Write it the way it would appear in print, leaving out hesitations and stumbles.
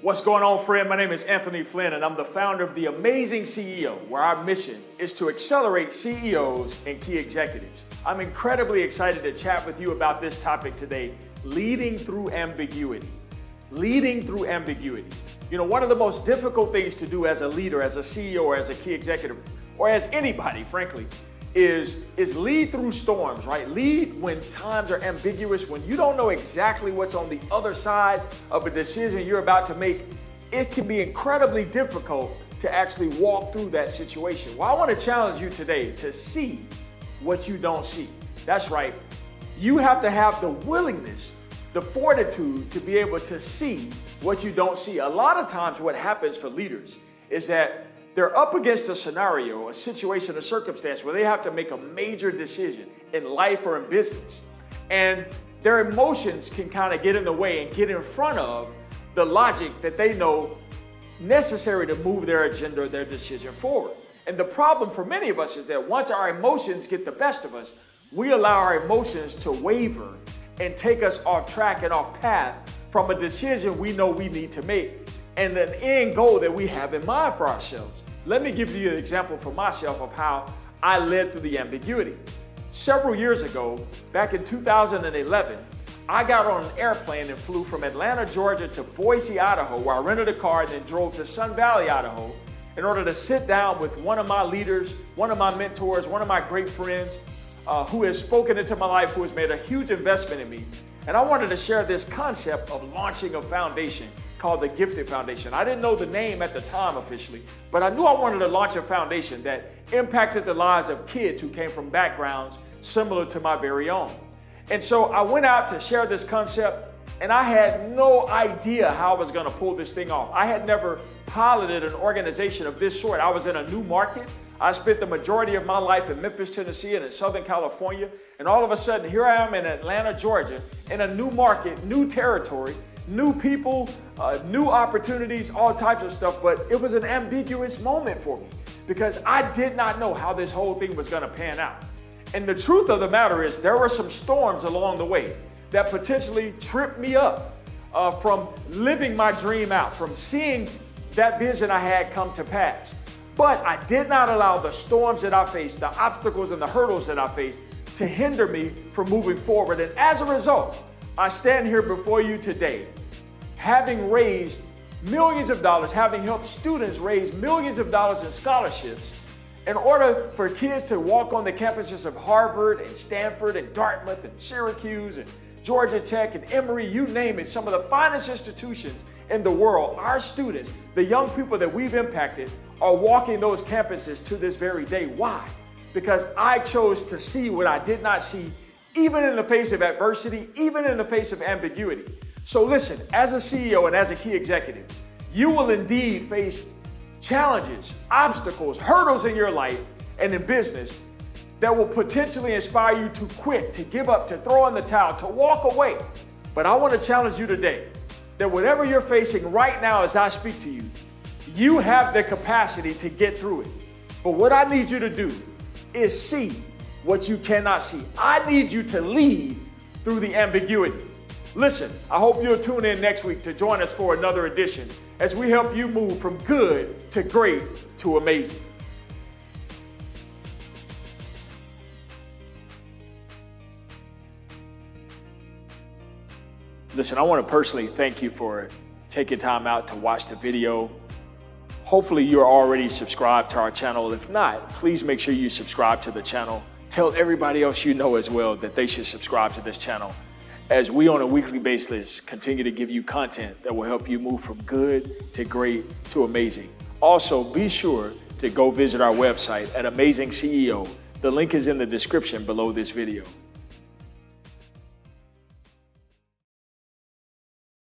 What's going on, friend? My name is Anthony Flynn, and I'm the founder of The Amazing CEO, where our mission is to accelerate CEOs and key executives. I'm incredibly excited to chat with you about this topic today, leading through ambiguity. Leading through ambiguity. You know, one of the most difficult things to do as a leader, as a CEO, or as a key executive, or as anybody, frankly, is lead through storms, right? Lead when times are ambiguous, when you don't know exactly what's on the other side of a decision you're about to make. It can be incredibly difficult to actually walk through that situation. Well, I want to challenge you today to see what you don't see. That's right. You have to have the willingness, the fortitude to be able to see what you don't see. A lot of times what happens for leaders is that they're up against a scenario, a situation, a circumstance where they have to make a major decision in life or in business. And their emotions can kind of get in the way and get in front of the logic that they know necessary to move their agenda or their decision forward. And the problem for many of us is that once our emotions get the best of us, we allow our emotions to waver and take us off track and off path from a decision we know we need to make and an end goal that we have in mind for ourselves. Let me give you an example for myself of how I led through the ambiguity. Several years ago, back in 2011, I got on an airplane and flew from Atlanta, Georgia to Boise, Idaho, where I rented a car and then drove to Sun Valley, Idaho, in order to sit down with one of my leaders, one of my mentors, one of my great friends, who has spoken into my life, who has made a huge investment in me. And I wanted to share this concept of launching a foundation called the Gifted Foundation. I didn't know the name at the time officially, but I knew I wanted to launch a foundation that impacted the lives of kids who came from backgrounds similar to my very own. And so I went out to share this concept, and I had no idea how I was going to pull this thing off. I had never piloted an organization of this sort. I was in a new market. I spent the majority of my life in Memphis, Tennessee, and in Southern California. And all of a sudden, here I am in Atlanta, Georgia, in a new market, new territory, new people, new opportunities, all types of stuff. But it was an ambiguous moment for me because I did not know how this whole thing was going to pan out. And the truth of the matter is there were some storms along the way that potentially tripped me up from living my dream out, from seeing that vision I had come to pass. But I did not allow the storms that I faced, the obstacles and the hurdles that I faced to hinder me from moving forward. And as a result, I stand here before you today, having raised millions of dollars, having helped students raise millions of dollars in scholarships in order for kids to walk on the campuses of Harvard and Stanford and Dartmouth and Syracuse and Georgia Tech and Emory, you name it, some of the finest institutions in the world. Our students, the young people that we've impacted, are walking those campuses to this very day. Why? Because I chose to see what I did not see, even in the face of adversity, even in the face of ambiguity. So listen, as a CEO and as a key executive, you will indeed face challenges, obstacles, hurdles in your life and in business that will potentially inspire you to quit, to give up, to throw in the towel, to walk away. But I want to challenge you today that whatever you're facing right now as I speak to you, you have the capacity to get through it. But what I need you to do is see what you cannot see. I need you to lead through the ambiguity. Listen, I hope you'll tune in next week to join us for another edition as we help you move from good to great to amazing. Listen, I want to personally thank you for taking time out to watch the video. Hopefully you're already subscribed to our channel. If not, please make sure you subscribe to the channel. Tell everybody else you know as well that they should subscribe to this channel, as we on a weekly basis continue to give you content that will help you move from good to great to amazing. Also, be sure to go visit our website at Amazing CEO. The link is in the description below this video.